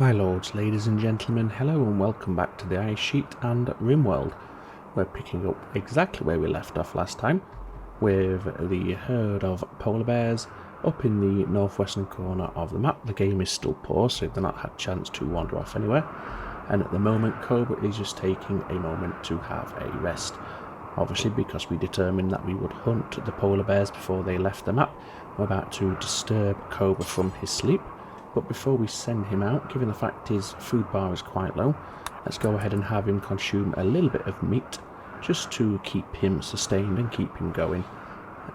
My lords, ladies and gentlemen, hello and welcome back to the Ice Sheet and Rimworld. We're picking up exactly where we left off last time, with the herd of polar bears up in the northwestern corner of the map. The game is still paused, so they've not had a chance to wander off anywhere, and at the moment Cobra is just taking a moment to have a rest. Obviously, because we determined that we would hunt the polar bears before they left the map, we're about to disturb Cobra from his sleep. But before we send him out, given the fact his food bar is quite low, let's go ahead and have him consume a little bit of meat, just to keep him sustained and keep him going.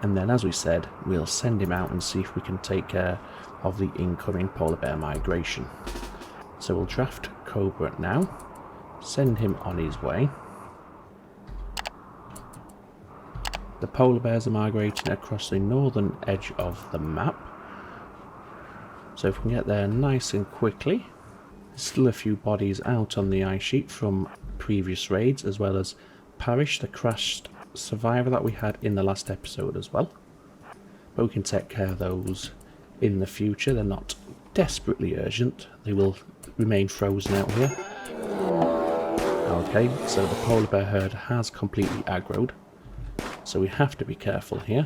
And then, as we said, we'll send him out and see if we can take care of the incoming polar bear migration. So we'll draft Cobra now, send him on his way. The polar bears are migrating across the northern edge of the map. So if we can get there nice and quickly. There's still a few bodies out on the ice sheet from previous raids, as well as Parish, the crashed survivor that we had in the last episode as well. But we can take care of those in the future. They're not desperately urgent. They will remain frozen out here. Okay, so the polar bear herd has completely aggroed, so we have to be careful here.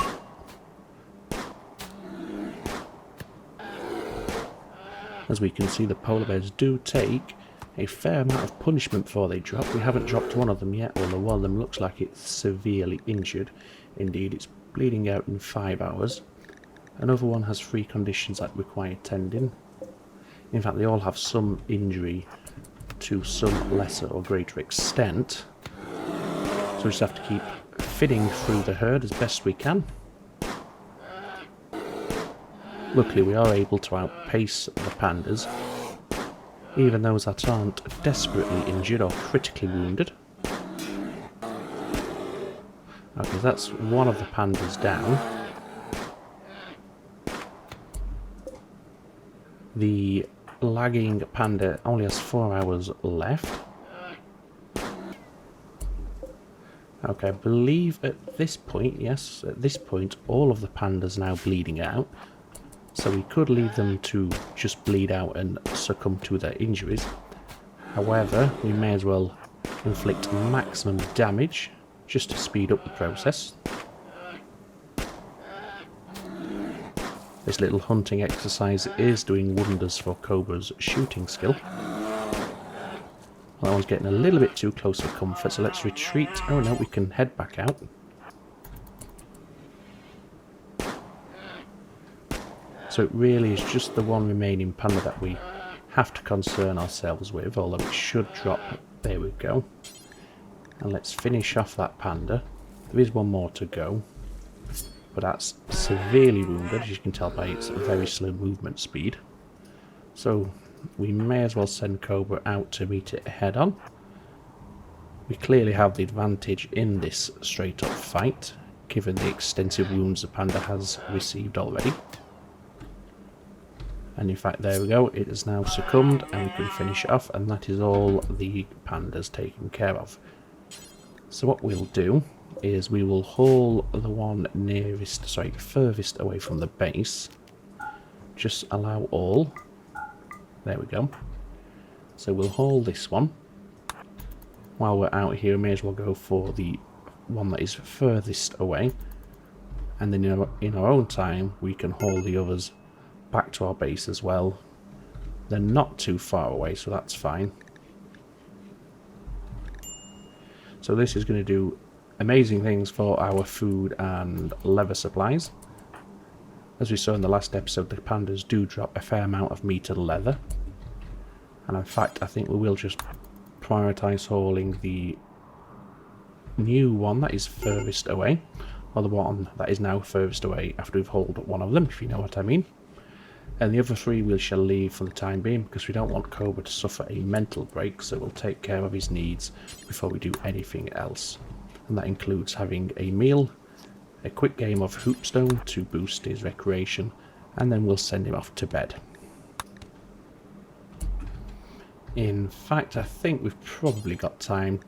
As we can see, the polar bears do take a fair amount of punishment before they drop. We haven't dropped one of them yet, although one of them looks like it's severely injured. Indeed, it's bleeding out in 5 hours. Another one has 3 conditions that require tending. In fact, they all have some injury to some lesser or greater extent. So we just have to keep fitting through the herd as best we can. Luckily, we are able to outpace the pandas, even those that aren't desperately injured or critically wounded. Okay, that's one of the pandas down. The lagging panda only has 4 hours left. Okay, I believe at this point, yes, at this point, all of the pandas are now bleeding out. So we could leave them to just bleed out and succumb to their injuries. However, we may as well inflict maximum damage just to speed up the process. This little hunting exercise is doing wonders for Cobra's shooting skill. That one's getting a little bit too close for comfort, so let's retreat. Oh no, we can head back out. So it really is just the one remaining panda that we have to concern ourselves with, although it should drop. There we go. And let's finish off that panda. There is one more to go, but that's severely wounded, as you can tell by its very slow movement speed. So we may as well send Cobra out to meet it head on. We clearly have the advantage in this straight up fight, given the extensive wounds the panda has received already. And in fact, there we go, it has now succumbed and we can finish it off, and that is all the pandas taken care of. So what we'll do is we will haul the one furthest away from the base. Just allow all. There we go. So we'll haul this one. While we're out here, we may as well go for the one that is furthest away. And then in our own time, we can haul the others back to our base as well. They're not too far away, so that's fine. So this is going to do amazing things for our food and leather supplies. As we saw in the last episode, the pandas do drop a fair amount of meat and leather. And in fact, I think we will just prioritise hauling the new one that is furthest away, or the one that is now furthest away after we've hauled one of them, if you know what I mean. And the other 3 we shall leave for the time being, because we don't want Cobra to suffer a mental break, so we'll take care of his needs before we do anything else. And that includes having a meal, a quick game of Hoopstone to boost his recreation, and then we'll send him off to bed. In fact, I think we've probably got time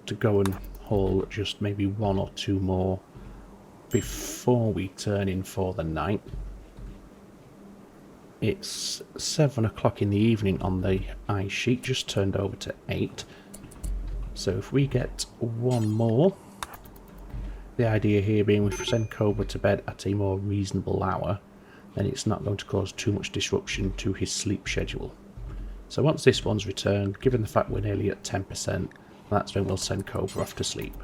to go and haul just maybe 1 or 2 more before we turn in for the night. It's 7 o'clock in the evening on the ice sheet, just turned over to 8. So if we get one more, the idea here being if we send Cobra to bed at a more reasonable hour, then it's not going to cause too much disruption to his sleep schedule. So once this one's returned, given the fact we're nearly at 10%, that's when we'll send Cobra off to sleep.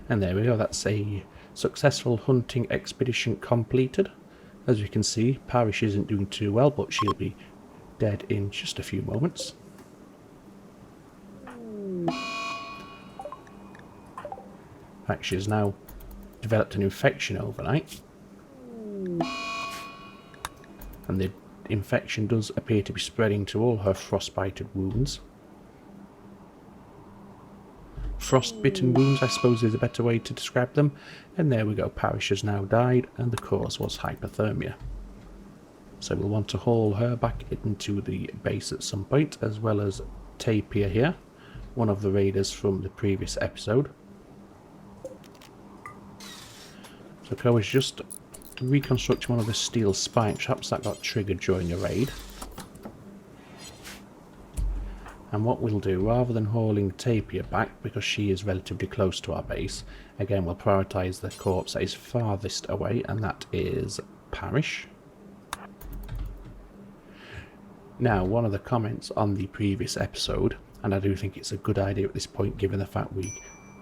And there we go, that's a successful hunting expedition completed. As you can see, Parish isn't doing too well, but she'll be dead in just a few moments. She has now developed an infection overnight, and the infection does appear to be spreading to all her frostbited wounds. Frostbitten wounds, I suppose, is a better way to describe them. And there we go, Parish has now died, and the cause was hypothermia. So we'll want to haul her back into the base at some point, as well as Tapir here, one of the raiders from the previous episode. So Cobra's just reconstructing one of the steel spine traps that got triggered during a raid. And what we'll do, rather than hauling Tapir back, because she is relatively close to our base, again we'll prioritise the corpse that is farthest away, and that is Parish. Now, one of the comments on the previous episode, and I do think it's a good idea at this point given the fact we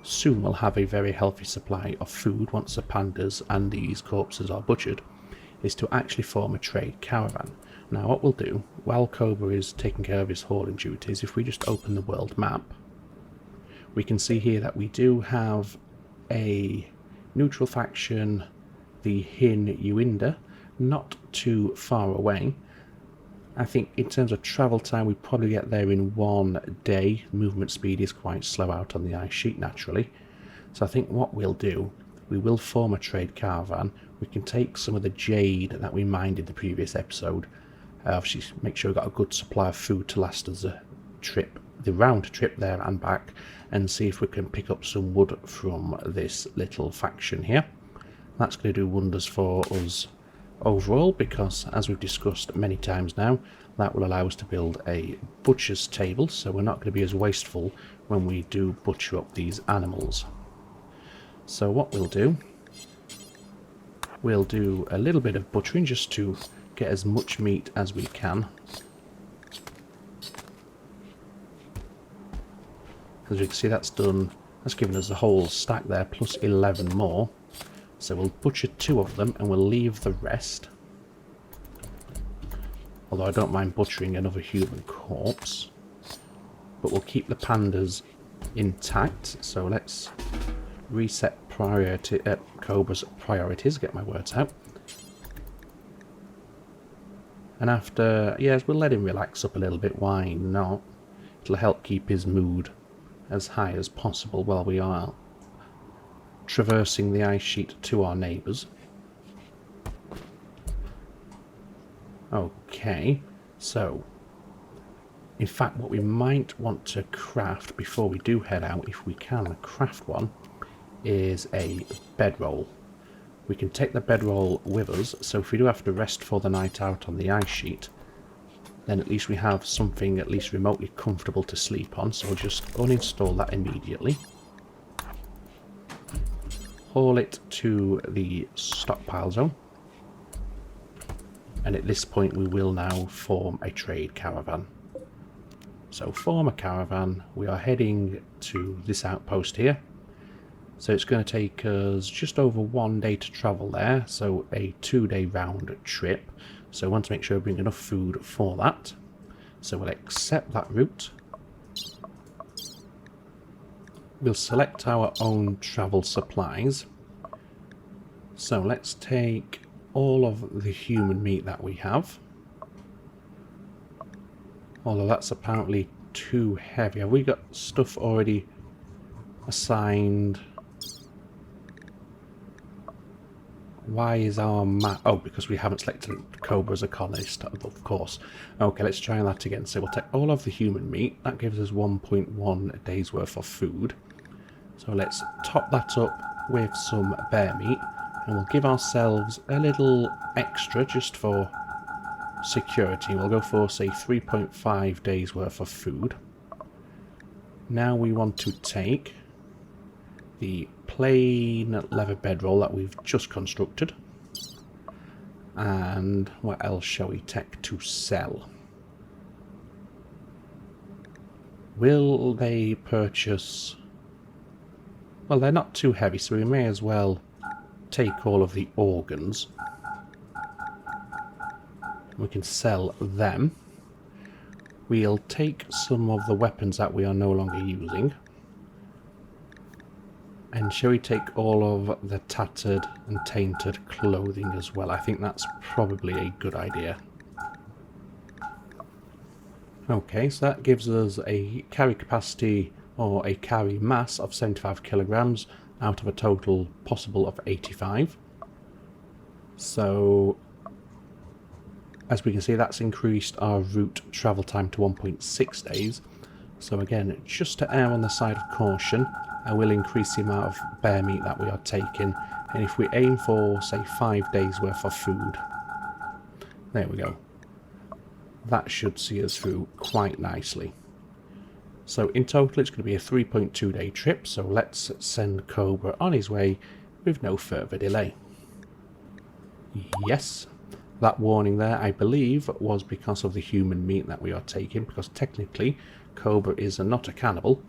soon will have a very healthy supply of food once the pandas and these corpses are butchered, is to actually form a trade caravan. Now what we'll do, while Cobra is taking care of his hauling duties, if we just open the world map, we can see here that we do have a neutral faction, the Hin Uinda, not too far away. I think in terms of travel time, we probably get there in 1 day. Movement speed is quite slow out on the ice sheet naturally. So I think what we'll do, we will form a trade caravan. We can take some of the jade that we mined in the previous episode. Obviously make sure we've got a good supply of food to last us a trip, the round trip there and back, and see if we can pick up some wood from this little faction here. That's going to do wonders for us overall, because as we've discussed many times now, that will allow us to build a butcher's table, so we're not going to be as wasteful when we do butcher up these animals. So what we'll do a little bit of butchering just to get as much meat as we can. As you can see, that's given us the whole stack there plus 11 more. So we'll butcher 2 of them and we'll leave the rest. Although I don't mind butchering another human corpse. But we'll keep the pandas intact. So let's reset Cobra's priorities, get my words out. And after, yes, we'll let him relax up a little bit, why not? It'll help keep his mood as high as possible while we are traversing the ice sheet to our neighbours. Okay, so in fact what we might want to craft before we do head out, if we can craft one, is a bedroll. We can take the bedroll with us, so if we do have to rest for the night out on the ice sheet, then at least we have something at least remotely comfortable to sleep on. So we'll just uninstall that immediately. Haul it to the stockpile zone. And at this point we will now form a trade caravan. So form a caravan, we are heading to this outpost here. So it's going to take us just over 1 day to travel there, so a 2-day round trip. So I want to make sure we bring enough food for that. So we'll accept that route. We'll select our own travel supplies. So let's take all of the human meat that we have. Although that's apparently too heavy. Have we got stuff already assigned? Why is our map... Oh, because we haven't selected Cobra as a colonist, of course. Okay, let's try that again. So we'll take all of the human meat. That gives us 1.1 days worth of food. So let's top that up with some bear meat. And we'll give ourselves a little extra just for security. We'll go for, say, 3.5 days worth of food. Now we want to take the plain leather bedroll that we've just constructed. And what else shall we take to sell? Will they purchase... Well, they're not too heavy, so we may as well take all of the organs. We can sell them. We'll take some of the weapons that we are no longer using. And shall we take all of the tattered and tainted clothing as well? I think that's probably a good idea. Okay, so that gives us a carry capacity or a carry mass of 75 kilograms out of a total possible of 85. So, as we can see, that's increased our route travel time to 1.6 days. So again, just to err on the side of caution, I will increase the amount of bear meat that we are taking. And if we aim for, say, 5 days worth of food, there we go. That should see us through quite nicely. So in total it's going to be a 3.2 day trip, so let's send Cobra on his way with no further delay. Yes, that warning there I believe was because of the human meat that we are taking, because technically Cobra is not a cannibal,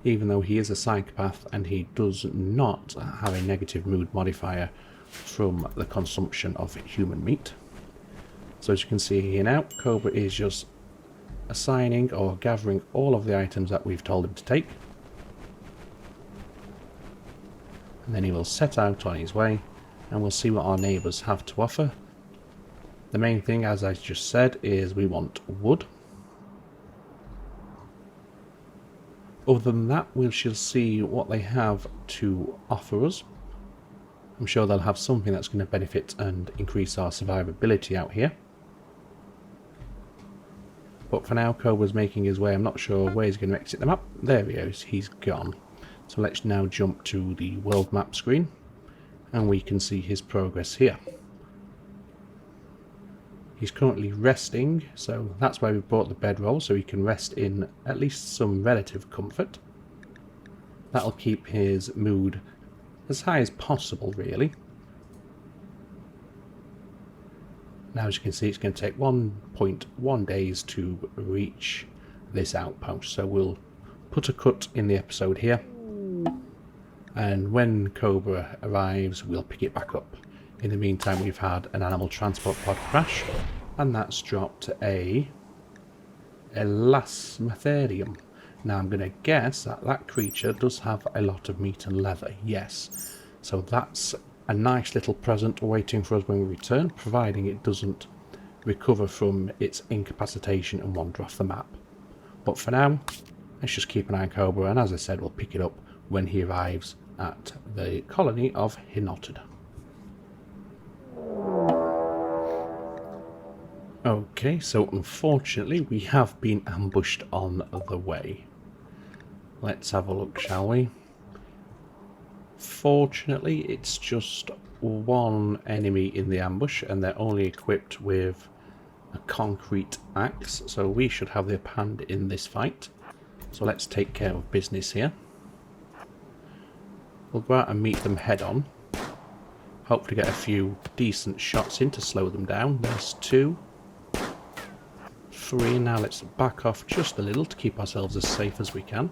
even though he is a psychopath and he does not have a negative mood modifier from the consumption of human meat. So as you can see here now, Cobra is just assigning or gathering all of the items that we've told him to take. And then he will set out on his way and we'll see what our neighbours have to offer. The main thing, as I just said, is we want wood. Other than that, we shall see what they have to offer us. I'm sure they'll have something that's going to benefit and increase our survivability out here. But for now, Cobra's making his way. I'm not sure where he's going to exit the map. There he is. He's gone. So let's now jump to the world map screen. And we can see his progress here. He's currently resting. So that's why we brought the bedroll. So he can rest in at least some relative comfort. That'll keep his mood as high as possible, really. Now, as you can see, it's going to take 1.1 days to reach this outpost. So we'll put a cut in the episode here. And when Cobra arrives, we'll pick it back up. In the meantime, we've had an animal transport pod crash. And that's dropped a Elasmatherium. Now, I'm going to guess that that creature does have a lot of meat and leather. Yes. So that's a nice little present waiting for us when we return, providing it doesn't recover from its incapacitation and wander off the map. But for now, let's just keep an eye on Cobra, and as I said, we'll pick it up when he arrives at the colony of E08. Okay, so unfortunately we have been ambushed on the way. Let's have a look, shall we? Fortunately, it's just one enemy in the ambush, and they're only equipped with a concrete axe, so we should have the upper hand in this fight. So let's take care of business here. We'll go out and meet them head on. Hope to get a few decent shots in to slow them down. There's 2. 3. Now let's back off just a little to keep ourselves as safe as we can.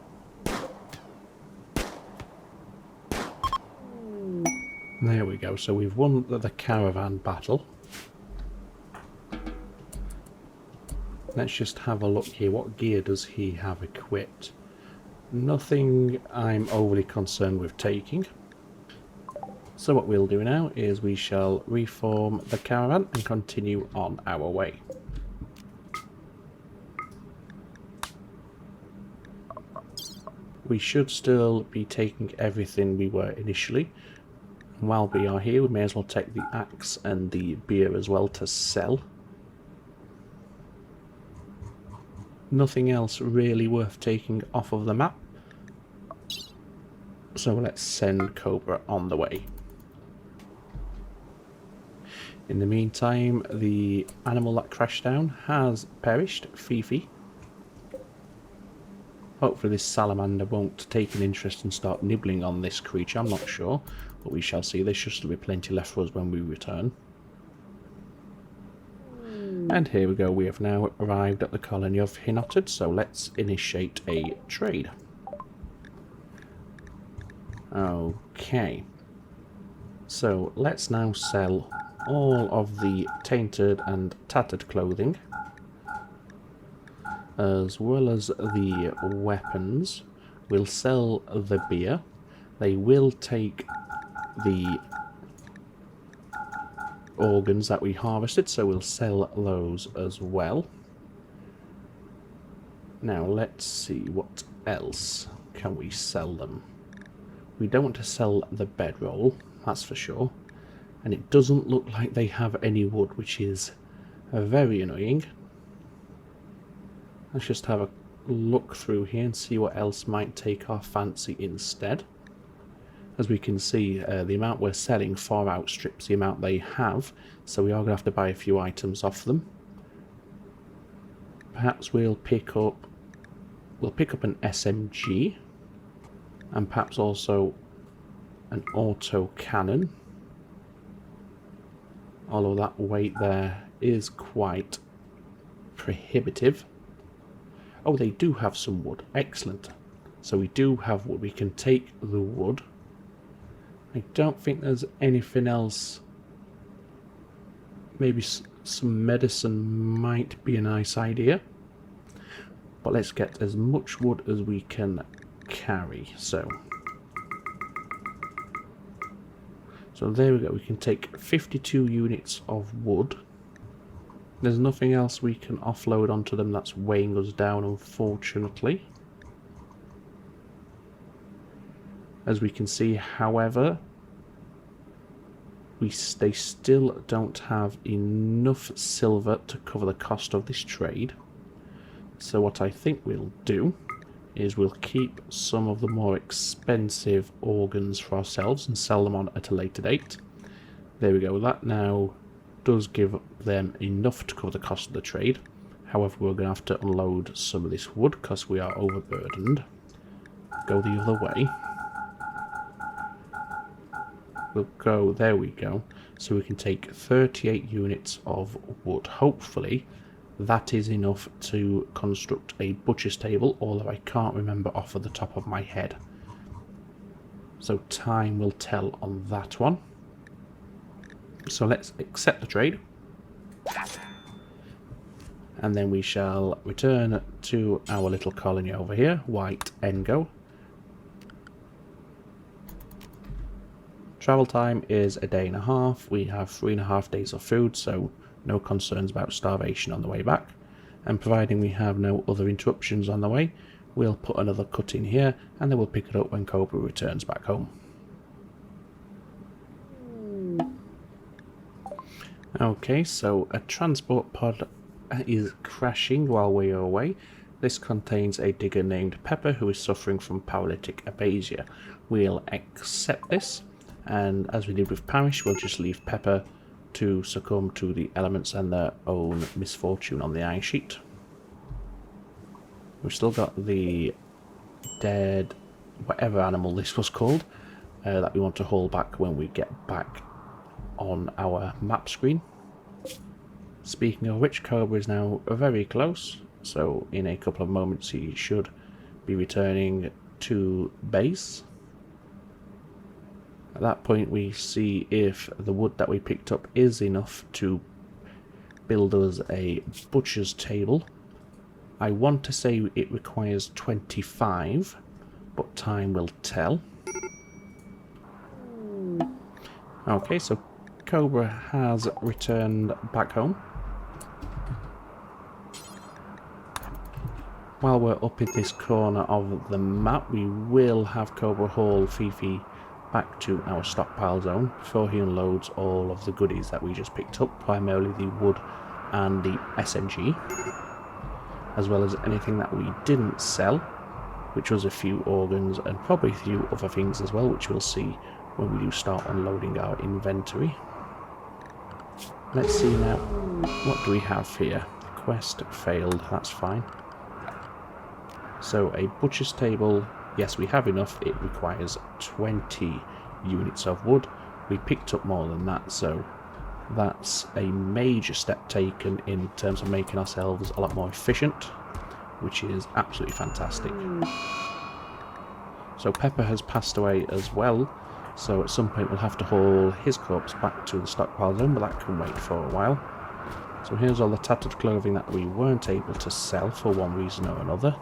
There we go, so we've won the caravan battle. Let's just have a look here. What gear does he have equipped? Nothing I'm overly concerned with taking. So what we'll do now is we shall reform the caravan and continue on our way. We should still be taking everything we were initially. While we are here, we may as well take the axe and the beer as well to sell. Nothing else really worth taking off of the map. So let's send Cobra on the way. In the meantime, the animal that crashed down has perished, Fifi. Hopefully this salamander won't take an interest and start nibbling on this creature, I'm not sure. But we shall see. There should still be plenty left for us when we return. And here we go, we have now arrived at the colony of Hinotted, so let's initiate a trade. Okay. So let's now sell all of the tainted and tattered clothing, as well as the weapons. We'll sell the beer. They will take the organs that we harvested, so we'll sell those as well. Now let's see, what else can we sell them? We don't want to sell the bedroll, that's for sure. And it doesn't look like they have any wood, which is very annoying. Let's just have a look through here and see what else might take our fancy instead. As we can see, the amount we're selling far outstrips the amount they have, so we are going to have to buy a few items off them. Perhaps we'll pick up an SMG, and perhaps also an auto cannon. Although that weight there is quite prohibitive. Oh, they do have some wood. Excellent. So we do have wood. We can take the wood. I don't think there's anything else. Maybe some medicine might be a nice idea. But let's get as much wood as we can carry. So there we go. We can take 52 units of wood. There's nothing else we can offload onto them that's weighing us down, unfortunately. As we can see, however, they still don't have enough silver to cover the cost of this trade. So what I think we'll do is we'll keep some of the more expensive organs for ourselves and sell them on at a later date. There we go. That now does give them enough to cover the cost of the trade. However, we're going to have to unload some of this wood because we are overburdened. Go the other way. We'll go, there we go. So we can take 38 units of wood. Hopefully that is enough to construct a butcher's table, although I can't remember off of the top of my head. So time will tell on that one. So let's accept the trade. And then we shall return to our little colony over here, White Engo. Travel time is a day and a half. We have 3.5 days of food, so no concerns about starvation on the way back. And providing we have no other interruptions on the way, we'll put another cut in here, and then we'll pick it up when Cobra returns back home. Okay, so a transport pod is crashing while we are away. This contains a digger named Pepper who is suffering from paralytic aphasia. We'll accept this, and as we did with Parish, we'll just leave Pepper to succumb to the elements and their own misfortune on the ice sheet. We've still got the dead, whatever animal this was called, that we want to haul back when we get back on our map screen. Speaking of which, Cobra is now very close, so in a couple of moments he should be returning to base. At that point we see if the wood that we picked up is enough to build us a butcher's table. I want to say it requires 25, but time will tell. Okay, so Cobra has returned back home. While we're up in this corner of the map, we will have Cobra haul Fifi back to our stockpile zone before he unloads all of the goodies that we just picked up, primarily the wood and the SMG, as well as anything that we didn't sell, which was a few organs and probably a few other things as well, which we'll see when we do start unloading our inventory. Let's see now, what do we have here? Quest failed, that's fine. So a butcher's table, yes we have enough, it requires 20 units of wood. We picked up more than that, so that's a major step taken in terms of making ourselves a lot more efficient, which is absolutely fantastic. So Pepper has passed away as well, so at some point we'll have to haul his corpse back to the stockpile zone, but that can wait for a while. So here's all the tattered clothing that we weren't able to sell for one reason or another.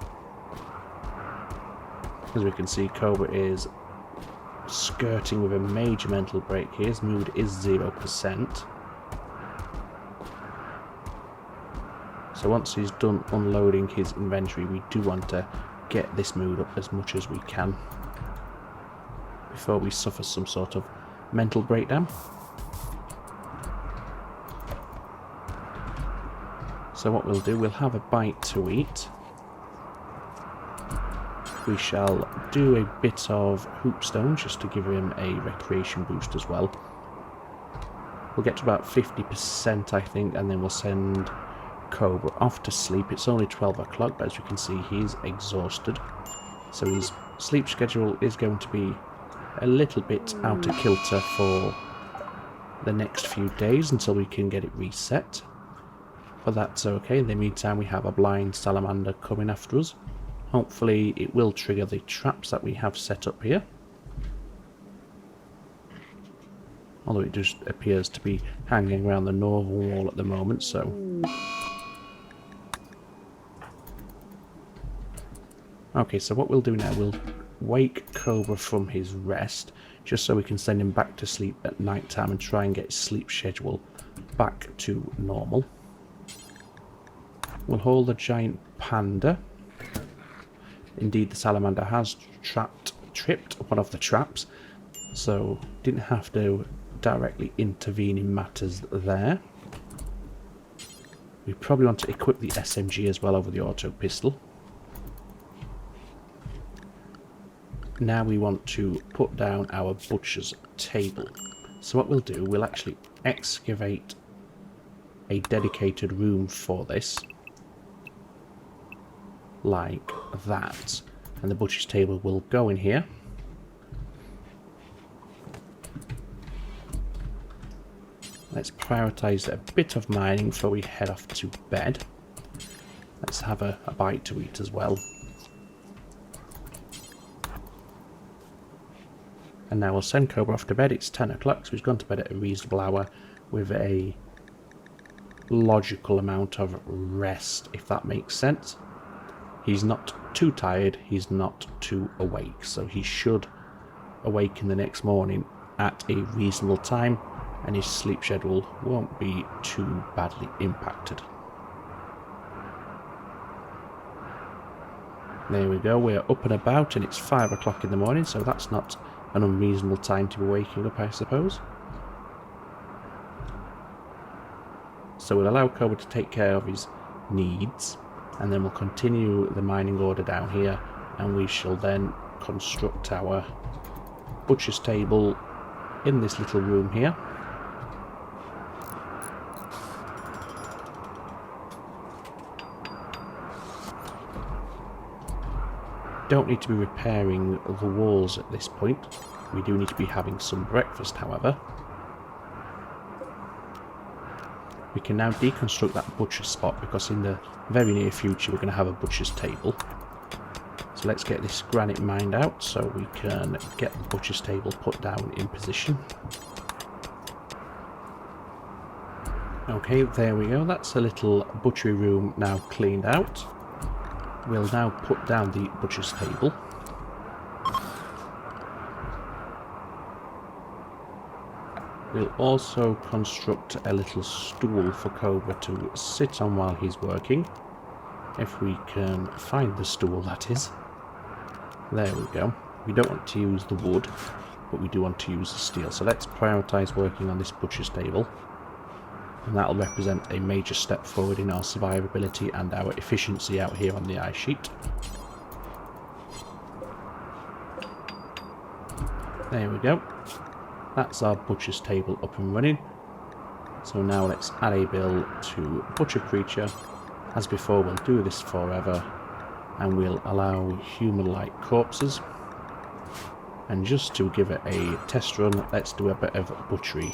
As we can see, Cobra is skirting with a major mental break here. His mood is 0%. So once he's done unloading his inventory, we do want to get this mood up as much as we can before we suffer some sort of mental breakdown. So what we'll do, we'll have a bite to eat. We shall do a bit of hoopstone just to give him a recreation boost as well. We'll get to about 50% I think, and then we'll send Cobra off to sleep. It's only 12 o'clock, but as you can see he's exhausted. So his sleep schedule is going to be a little bit out of kilter for the next few days until we can get it reset. But that's okay. In the meantime we have a blind salamander coming after us. Hopefully it will trigger the traps that we have set up here. Although it just appears to be hanging around the northern wall at the moment, so... Okay, so what we'll do now, we'll wake Cobra from his rest, just so we can send him back to sleep at night time and try and get his sleep schedule back to normal. We'll hold the giant panda. Indeed, the salamander has tripped one of the traps, so didn't have to directly intervene in matters there. We probably want to equip the SMG as well over the auto pistol. Now we want to put down our butcher's table. So what we'll do, we'll actually excavate a dedicated room for this. Like that, and the butcher's table will go in here. Let's prioritize a bit of mining before we head off to bed. Let's have a bite to eat as well. And now we'll send Cobra off to bed. It's 10 o'clock, so he's gone to bed at a reasonable hour with a logical amount of rest, if that makes sense. He's not too tired, he's not too awake, so he should awaken the next morning at a reasonable time, and his sleep schedule won't be too badly impacted. There we go, we're up and about, and it's 5 o'clock in the morning, so that's not an unreasonable time to be waking up, I suppose. So we'll allow Cobra to take care of his needs, and then we'll continue the mining order down here, and we shall then construct our butcher's table in this little room here. Don't need to be repairing the walls at this point. We do need to be having some breakfast, however. We can now deconstruct that butcher spot, because in the very near future we're going to have a butcher's table. So let's get this granite mined out so we can get the butcher's table put down in position. Okay, there we go. That's a little butchery room now cleaned out. We'll now put down the butcher's table. We'll also construct a little stool for Cobra to sit on while he's working. If we can find the stool, that is. There we go. We don't want to use the wood, but we do want to use the steel. So let's prioritise working on this butcher's table. And that'll represent a major step forward in our survivability and our efficiency out here on the ice sheet. There we go. That's our butcher's table up and running. So now let's add a bill to butcher creature. As before, we'll do this forever, and we'll allow human-like corpses. And just to give it a test run, let's do a bit of butchery.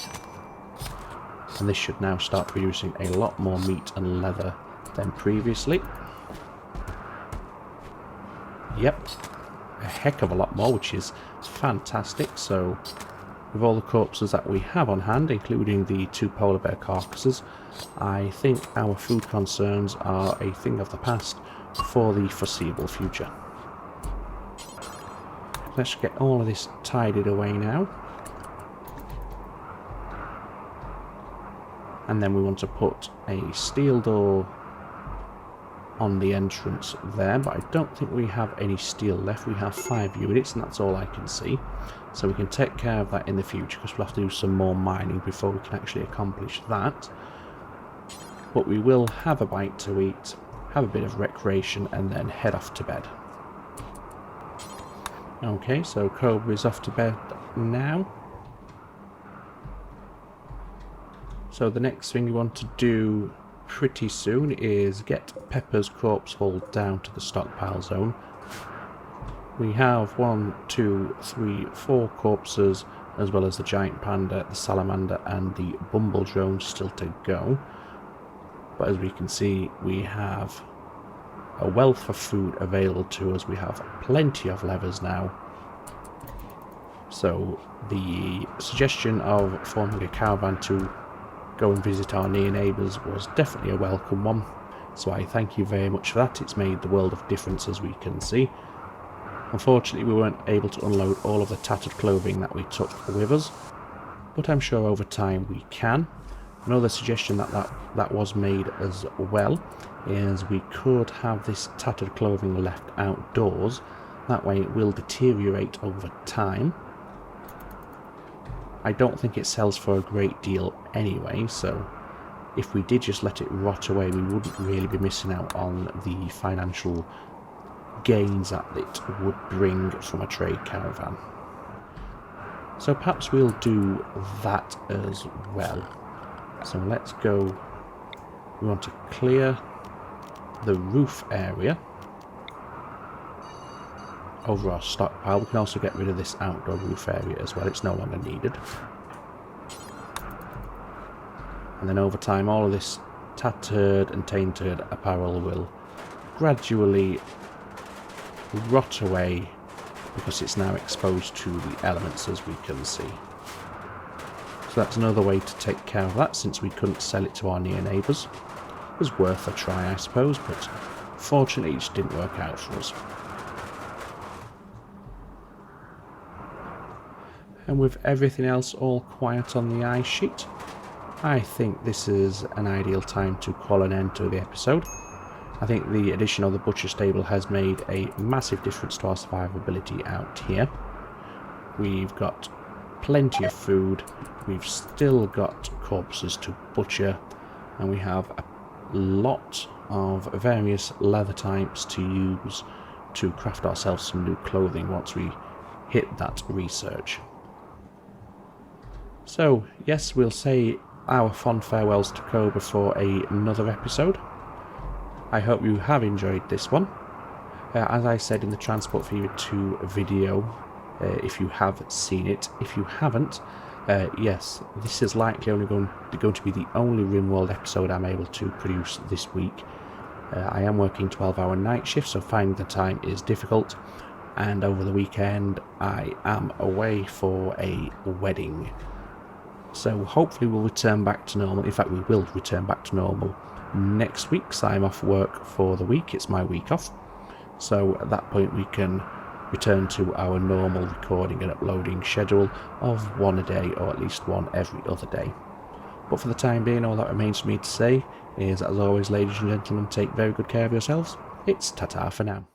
And this should now start producing a lot more meat and leather than previously. Yep, a heck of a lot more, which is fantastic. So with all the corpses that we have on hand, including the 2 polar bear carcasses, I think our food concerns are a thing of the past for the foreseeable future. Let's get all of this tidied away now. And then we want to put a steel door on the entrance there, but I don't think we have any steel left. We have 5 units, and that's all I can see. So we can take care of that in the future, because we'll have to do some more mining before we can actually accomplish that. But we will have a bite to eat, have a bit of recreation, and then head off to bed. Okay, so Cobra is off to bed now. So the next thing we want to do pretty soon is get Pepper's corpse hauled down to the stockpile zone. We have 1, 2, 3, 4 corpses, as well as the giant panda, the salamander, and the bumble drone still to go. But as we can see, we have a wealth of food available to us. We have plenty of levers now. So the suggestion of forming a caravan to go and visit our near neighbours was definitely a welcome one. So I thank you very much for that. It's made the world of difference, as we can see. Unfortunately, we weren't able to unload all of the tattered clothing that we took with us, but I'm sure over time we can. Another suggestion that was made as well is we could have this tattered clothing left outdoors. That way it will deteriorate over time. I don't think it sells for a great deal anyway, so if we did just let it rot away, we wouldn't really be missing out on the financial gains that it would bring from a trade caravan. So perhaps we'll do that as well. So let's go. We want to clear the roof area over our stockpile. We can also get rid of this outdoor roof area as well. It's no longer needed. And then over time, all of this tattered and tainted apparel will gradually rot away because it's now exposed to the elements, as we can see. So that's another way to take care of that, since we couldn't sell it to our near neighbours. It was worth a try, I suppose, but fortunately it just didn't work out for us. And with everything else all quiet on the ice sheet, I think this is an ideal time to call an end to the episode. I think the addition of the butcher stable has made a massive difference to our survivability out here. We've got plenty of food, we've still got corpses to butcher, and we have a lot of various leather types to use to craft ourselves some new clothing once we hit that research. So yes, we'll say our fond farewells to Cobra for another episode. I hope you have enjoyed this one. As I said in the Transport Fever 2 video, if you have seen it. If you haven't, yes, this is likely only going to be the only Rimworld episode I'm able to produce this week. I am working 12-hour night shifts, so finding the time is difficult, and over the weekend I am away for a wedding. So hopefully we'll return back to normal. In fact, we will return back to normal next week, because I'm off work for the week. It's my week off. So at that point we can return to our normal recording and uploading schedule of one a day, or at least one every other day. But for the time being, all that remains for me to say is, as always, ladies and gentlemen, take very good care of yourselves. It's ta-ta for now.